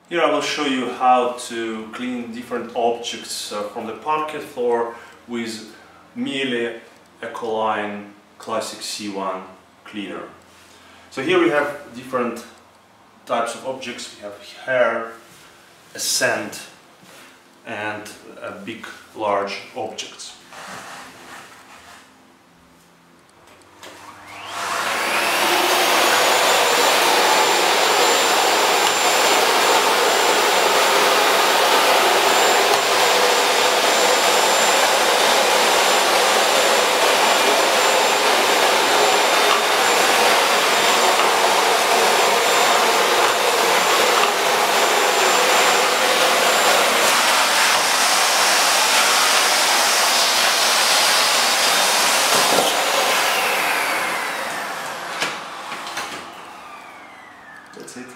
Here I will show you how to clean different objects from the parquet floor with Miele Ecoline Classic C1 cleaner. So here we have different types of objects. We have hair, a sand and big large objects. That's it.